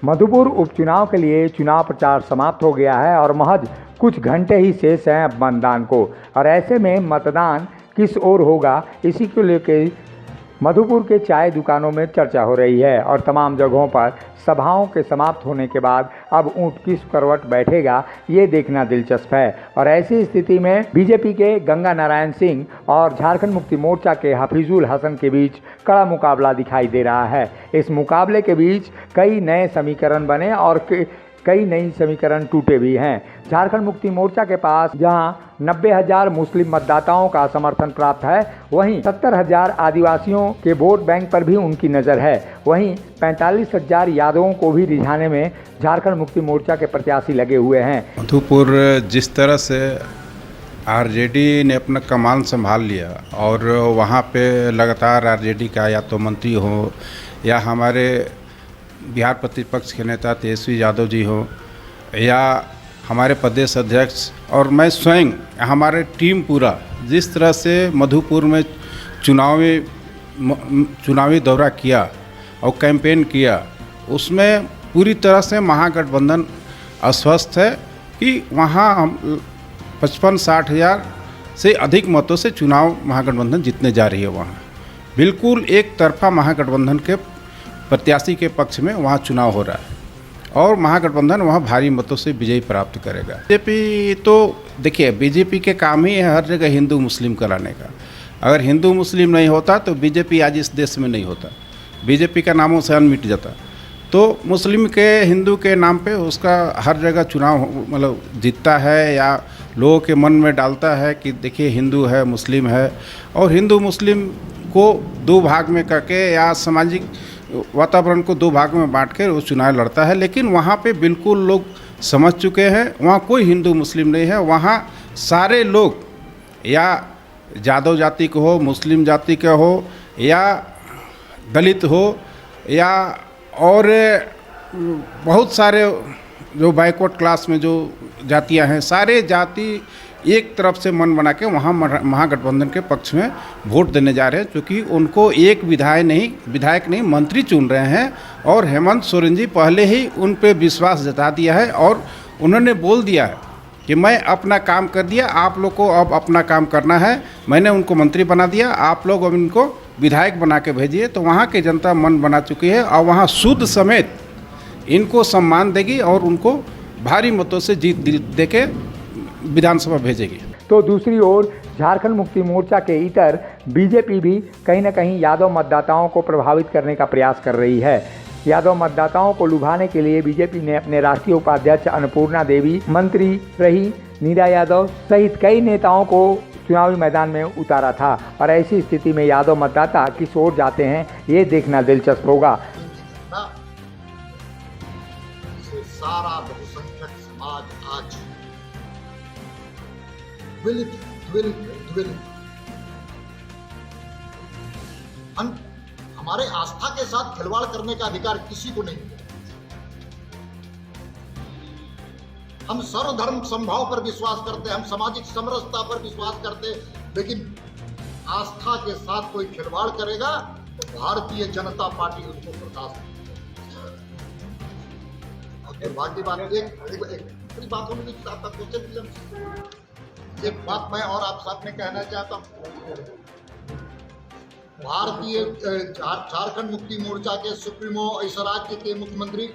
मधुपुर उपचुनाव के लिए चुनाव प्रचार समाप्त हो गया है और महज कुछ घंटे ही शेष हैं अब मतदान को। और ऐसे में मतदान किस ओर होगा, इसी को लेकर मधुपुर के चाय दुकानों में चर्चा हो रही है और तमाम जगहों पर सभाओं के समाप्त होने के बाद अब ऊंट किस करवट बैठेगा, ये देखना दिलचस्प है। और ऐसी स्थिति में बीजेपी के गंगा नारायण सिंह और झारखंड मुक्ति मोर्चा के हफीजुल हसन के बीच कड़ा मुकाबला दिखाई दे रहा है। इस मुकाबले के बीच कई नए समीकरण बने और कई नई समीकरण टूटे भी हैं। झारखंड मुक्ति मोर्चा के पास जहां 90,000 मुस्लिम मतदाताओं का समर्थन प्राप्त है, वहीं 70,000 आदिवासियों के वोट बैंक पर भी उनकी नज़र है। वहीं 45,000 यादवों को भी रिझाने में झारखंड मुक्ति मोर्चा के प्रत्याशी लगे हुए हैं। मधुपुर जिस तरह से आरजेडी ने अपना कमान संभाल लिया और वहाँ पे लगातार आरजेडी का या तो मंत्री हो या हमारे बिहार प्रतिपक्ष के नेता तेजस्वी यादव जी हो या हमारे प्रदेश अध्यक्ष और मैं स्वयं, हमारे टीम पूरा जिस तरह से मधुपुर में चुनावी दौरा किया और कैंपेन किया, उसमें पूरी तरह से महागठबंधन आश्वस्त है कि वहाँ हम 55-60 हज़ार से अधिक मतों से चुनाव महागठबंधन जीतने जा रही है। वहाँ बिल्कुल एक तरफा महागठबंधन के प्रत्याशी के पक्ष में वहाँ चुनाव हो रहा है और महागठबंधन वहाँ भारी मतों से विजय प्राप्त करेगा। बीजेपी तो देखिए, बीजेपी के काम ही है हर जगह हिंदू मुस्लिम कराने का। अगर हिंदू मुस्लिम नहीं होता तो बीजेपी आज इस देश में नहीं होता, बीजेपी का नामों से मिट जाता। तो मुस्लिम के हिंदू के नाम पे उसका हर जगह चुनाव मतलब जीतता है या लोगों के मन में डालता है कि देखिए हिंदू है मुस्लिम है, और हिंदू मुस्लिम को दो भाग में करके या सामाजिक वातावरण को दो भाग में बांट कर वो चुनाव लड़ता है। लेकिन वहाँ पे बिल्कुल लोग समझ चुके हैं, वहाँ कोई हिंदू मुस्लिम नहीं है। वहाँ सारे लोग या यादव जाति के हो, मुस्लिम जाति के हो या दलित हो या और बहुत सारे जो बैकवर्ड क्लास में जो जातियां हैं, सारे जाति एक तरफ से मन बना के वहाँ महागठबंधन के पक्ष में वोट देने जा रहे हैं, क्योंकि उनको एक विधायक नहीं मंत्री चुन रहे हैं। और हेमंत सोरेन जी पहले ही उन पे विश्वास जता दिया है और उन्होंने बोल दिया है कि मैं अपना काम कर दिया, आप लोग को अब अपना काम करना है। मैंने उनको मंत्री बना दिया, आप लोग अब इनको विधायक बना के भेजिए। तो वहाँ की जनता मन बना चुकी है और वहाँ सूद समेत इनको सम्मान देगी और उनको भारी मतों से जीत देके विधानसभा भेजेगी। तो दूसरी ओर झारखंड मुक्ति मोर्चा के इतर बीजेपी भी कहीं न कहीं यादव मतदाताओं को प्रभावित करने का प्रयास कर रही है। यादव मतदाताओं को लुभाने के लिए बीजेपी ने अपने राष्ट्रीय उपाध्यक्ष अन्नपूर्णा देवी, मंत्री रही नीरा यादव सहित कई नेताओं को चुनावी मैदान में उतारा था। और ऐसी स्थिति में यादव मतदाता किस ओर जाते हैं, ये देखना दिलचस्प होगा। सारा बहुसंख्यक समाज आज हमारे आस्था के साथ खिलवाड़ करने का अधिकार किसी को नहीं। हम सर्वधर्म समभाव पर विश्वास करते, हम सामाजिक समरसता पर विश्वास करते, लेकिन आस्था के साथ कोई खिलवाड़ करेगा तो भारतीय जनता पार्टी उसको बर्दाश्त नहीं। बाकी बात एक बात होने की आपका क्वेश्चन, एक बात मैं और आप साथ में कहना चाहता हूँ। भारतीय झारखंड मुक्ति मोर्चा के सुप्रीमो इस राज्य के मुख्यमंत्री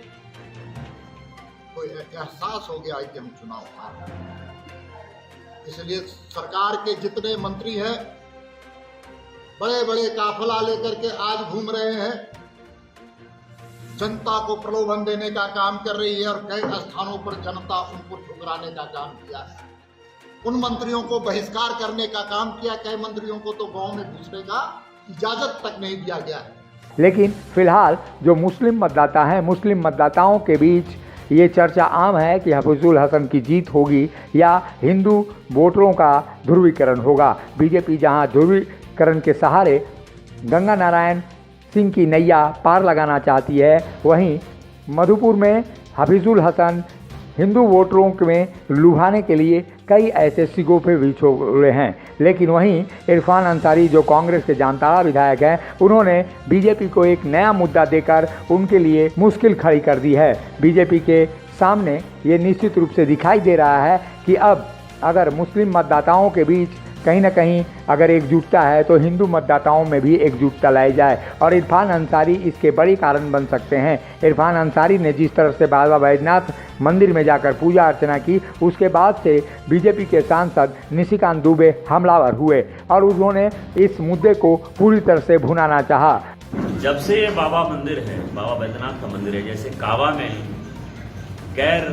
को एहसास हो गया है कि हम चुनाव हार रहे हैं। इसलिए सरकार के जितने मंत्री हैं बड़े बड़े काफिला लेकर के आज घूम रहे हैं, जनता को प्रलोभन देने का काम कर रही है और कई स्थानों पर जनता उनको ठुकराने का काम किया है। उन मंत्रियों को बहिष्कार करने का काम किया, कई मंत्रियों को तो गांव में घुसने का इजाजत तक नहीं दिया गया है। लेकिन फिलहाल जो मुस्लिम मतदाता हैं, मुस्लिम मतदाताओं के बीच ये चर्चा आम है कि हफीजुल हसन की जीत होगी या हिंदू वोटरों का ध्रुवीकरण होगा। बीजेपी जहां ध्रुवीकरण के सहारे गंगा नारायण सिंह की नैया पार लगाना चाहती है, वहीं मधुपुर में हफीजुल हसन हिंदू वोटरों में लुभाने के लिए कई ऐसे सिगोफे भी छोड़े हैं। लेकिन वहीं इरफान अंसारी जो कांग्रेस के जामताड़ा विधायक हैं, उन्होंने बीजेपी को एक नया मुद्दा देकर उनके लिए मुश्किल खड़ी कर दी है। बीजेपी के सामने ये निश्चित रूप से दिखाई दे रहा है कि अब अगर मुस्लिम मतदाताओं के बीच कहीं ना कहीं अगर एकजुटता है तो हिंदू मतदाताओं में भी एकजुटता लाई जाए, और इरफान अंसारी इसके बड़े कारण बन सकते हैं। इरफान अंसारी ने जिस तरह से बाबा बैजनाथ मंदिर में जाकर पूजा अर्चना की, उसके बाद से बीजेपी के सांसद निशिकांत दुबे हमलावर हुए और उन्होंने इस मुद्दे को पूरी तरह से भुनाना चाहा। जब से ये बाबा मंदिर है, बाबा बैजनाथ का मंदिर है, जैसे काबा में गैर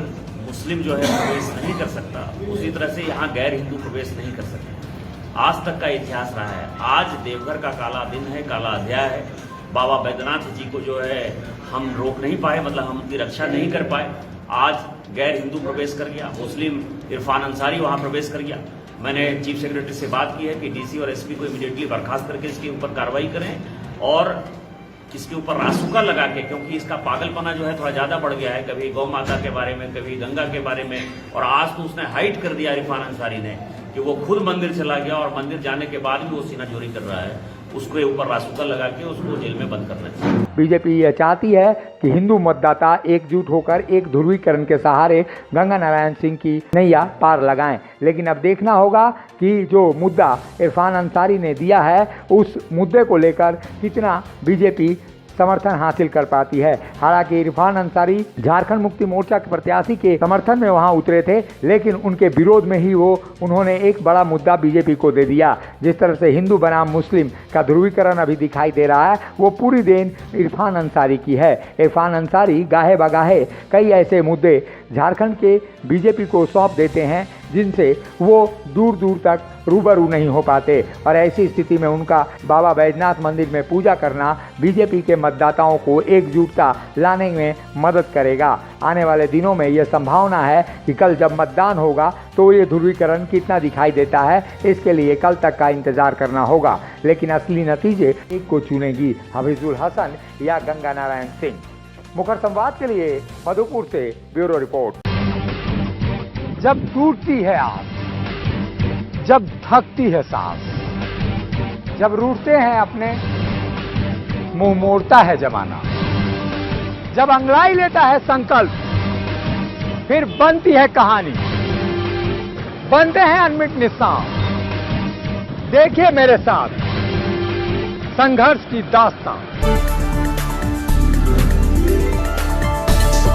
मुस्लिम जो है प्रवेश नहीं कर सकता, उसी तरह से यहाँ गैर हिंदू प्रवेश नहीं कर सकते। आज तक का इतिहास रहा है। आज देवघर का काला दिन है, काला अध्याय है। बाबा बैजनाथ जी को जो है हम रोक नहीं पाए, मतलब हम उनकी रक्षा नहीं कर पाए। आज गैर हिंदू प्रवेश कर गया, मुस्लिम इरफान अंसारी वहां प्रवेश कर गया। मैंने चीफ सेक्रेटरी से बात की है कि डीसी और एसपी को इमीडिएटली बर्खास्त करके इसके ऊपर कार्रवाई करें और इसके ऊपर रासुका लगा के, क्योंकि इसका पागलपना जो है थोड़ा ज्यादा बढ़ गया है। कभी गौ माता के बारे में, कभी गंगा के बारे में, और आज तो उसने हाइड कर दिया इरफान अंसारी ने कि वो खुद मंदिर चला गया और मंदिर जाने के बाद भी वो सीना चोरी कर रहा है। उसके ऊपर रासुका लगा के उसको जेल में बंद करना चाहिए। बीजेपी यह चाहती है कि हिंदू मतदाता एकजुट होकर एक ध्रुवीकरण के सहारे गंगा नारायण सिंह की नैया पार लगाएं। लेकिन अब देखना होगा कि जो मुद्दा इरफान अंसारी ने दिया है, उस मुद्दे को लेकर कितना बीजेपी समर्थन हासिल कर पाती है। हालांकि इरफान अंसारी झारखंड मुक्ति मोर्चा के प्रत्याशी के समर्थन में वहां उतरे थे, लेकिन उनके विरोध में ही उन्होंने एक बड़ा मुद्दा बीजेपी को दे दिया। जिस तरह से हिंदू बनाम मुस्लिम का ध्रुवीकरण अभी दिखाई दे रहा है, वो पूरी देन इरफान अंसारी की है। इरफान अंसारी गाहे बगाहे कई ऐसे मुद्दे झारखंड के बीजेपी को सौंप देते हैं जिनसे वो दूर दूर तक रूबरू नहीं हो पाते, और ऐसी स्थिति में उनका बाबा बैजनाथ मंदिर में पूजा करना बीजेपी के मतदाताओं को एकजुटता लाने में मदद करेगा। आने वाले दिनों में यह संभावना है कि कल जब मतदान होगा तो ये ध्रुवीकरण कितना दिखाई देता है, इसके लिए कल तक का इंतजार करना होगा। लेकिन असली नतीजे एक को चुनेगी, हफीजुल हसन या गंगा नारायण सिंह। मुखर संवाद के लिए मधुपुर से ब्यूरो रिपोर्ट। जब टूटती है आस, जब थकती है सांस, जब रूठते हैं अपने, मुंह मोड़ता है जमाना, जब अंगड़ाई लेता है संकल्प, फिर बनती है कहानी, बनते हैं अनमिट निशान। देखिए मेरे साथ संघर्ष की दास्तान।